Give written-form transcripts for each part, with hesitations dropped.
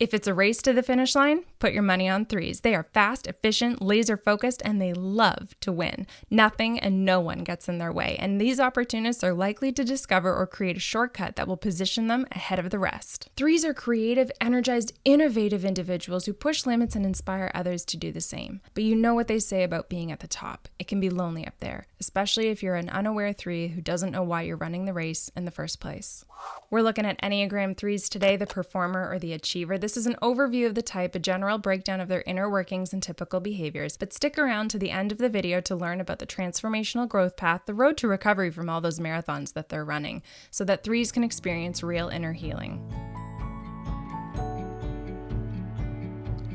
If it's a race to the finish line, put your money on 3s. They are fast, efficient, laser-focused, and they love to win. Nothing and no one gets in their way, and these opportunists are likely to discover or create a shortcut that will position them ahead of the rest. 3s are creative, energized, innovative individuals who push limits and inspire others to do the same. But you know what they say about being at the top. It can be lonely up there, especially if you're an unaware 3 who doesn't know why you're running the race in the first place. We're looking at Enneagram 3s today, the performer or the achiever. This is an overview of the type, a general breakdown of their inner workings and typical behaviors, but stick around to the end of the video to learn about the transformational growth path, the road to recovery from all those marathons that they're running, so that 3s can experience real inner healing.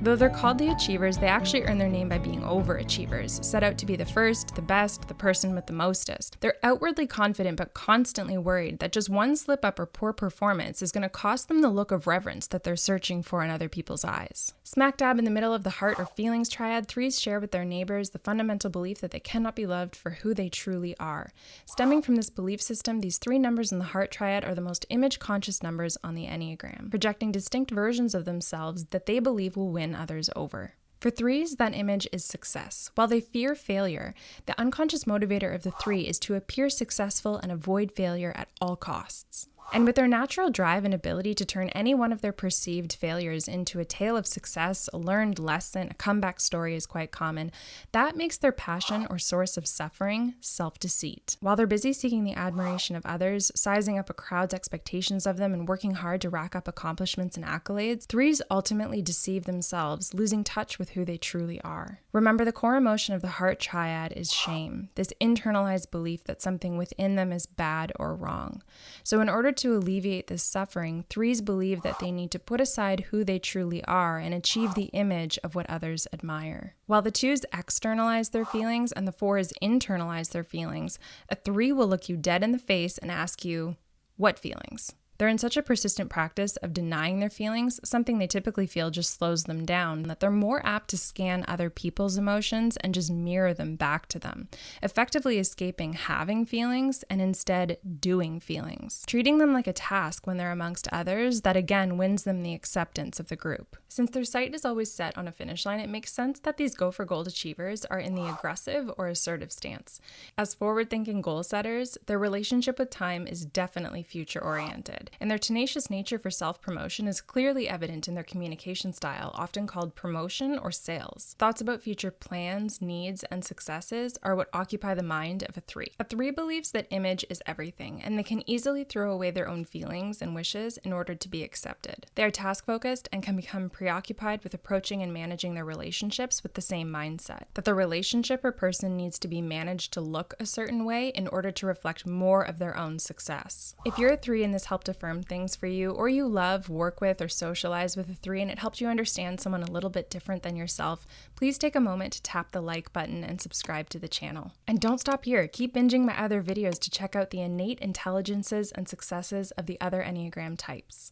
Though they're called the achievers, they actually earn their name by being overachievers, set out to be the first, the best, the person with the mostest. They're outwardly confident but constantly worried that just one slip up or poor performance is going to cost them the look of reverence that they're searching for in other people's eyes. Smack dab in the middle of the heart or feelings triad, 3s share with their neighbors the fundamental belief that they cannot be loved for who they truly are. Stemming from this belief system, these 3 numbers in the heart triad are the most image-conscious numbers on the Enneagram, projecting distinct versions of themselves that they believe will win others over. For 3s, that image is success. While they fear failure, the unconscious motivator of the 3 is to appear successful and avoid failure at all costs. And with their natural drive and ability to turn any one of their perceived failures into a tale of success, a learned lesson, a comeback story is quite common, that makes their passion or source of suffering self-deceit. While they're busy seeking the admiration of others, sizing up a crowd's expectations of them, and working hard to rack up accomplishments and accolades, 3s ultimately deceive themselves, losing touch with who they truly are. Remember, the core emotion of the heart triad is shame, this internalized belief that something within them is bad or wrong. So in order to alleviate this suffering, 3s believe that they need to put aside who they truly are and achieve the image of what others admire. While the 2s externalize their feelings and the 4s internalize their feelings, a 3 will look you dead in the face and ask you, what feelings? They're in such a persistent practice of denying their feelings, something they typically feel just slows them down, that they're more apt to scan other people's emotions and just mirror them back to them, effectively escaping having feelings and instead doing feelings, treating them like a task when they're amongst others that again wins them the acceptance of the group. Since their sight is always set on a finish line, it makes sense that these go for gold achievers are in the aggressive or assertive stance. As forward-thinking goal setters, their relationship with time is definitely future-oriented. And their tenacious nature for self-promotion is clearly evident in their communication style, often called promotion or sales. Thoughts about future plans, needs, and successes are what occupy the mind of a 3. A 3 believes that image is everything, and they can easily throw away their own feelings and wishes in order to be accepted. They are task-focused and can become preoccupied with approaching and managing their relationships with the same mindset, that the relationship or person needs to be managed to look a certain way in order to reflect more of their own success. If you're a 3 and this helped affirm things for you, or you love, work with, or socialize with a 3 and it helped you understand someone a little bit different than yourself, please take a moment to tap the like button and subscribe to the channel. And don't stop here. Keep binging my other videos to check out the innate intelligences and successes of the other Enneagram types.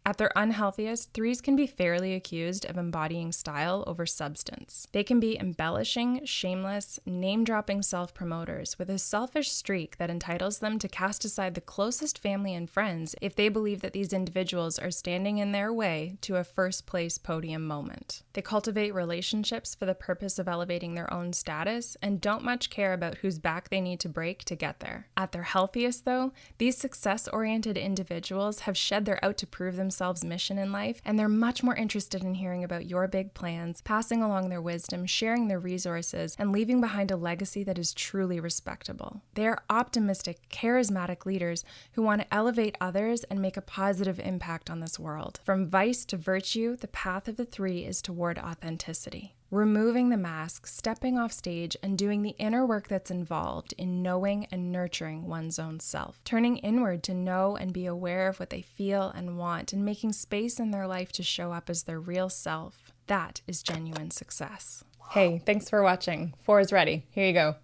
At their unhealthiest, 3s can be fairly accused of embodying style over substance. They can be embellishing, shameless, name-dropping self-promoters with a selfish streak that entitles them to cast aside the closest family and friends if they believe that these individuals are standing in their way to a first-place podium moment. They cultivate relationships for the purpose of elevating their own status and don't much care about whose back they need to break to get there. At their healthiest, though, these success-oriented individuals have shed their out-to-prove themselves mission in life, and they're much more interested in hearing about your big plans, passing along their wisdom, sharing their resources, and leaving behind a legacy that is truly respectable. They are optimistic, charismatic leaders who want to elevate others and make a positive impact on this world. From vice to virtue, the path of the 3 is toward authenticity. Removing the mask, stepping off stage, and doing the inner work that's involved in knowing and nurturing one's own self. Turning inward to know and be aware of what they feel and want, and making space in their life to show up as their real self. That is genuine success. Hey, thanks for watching. 4 is ready. Here you go.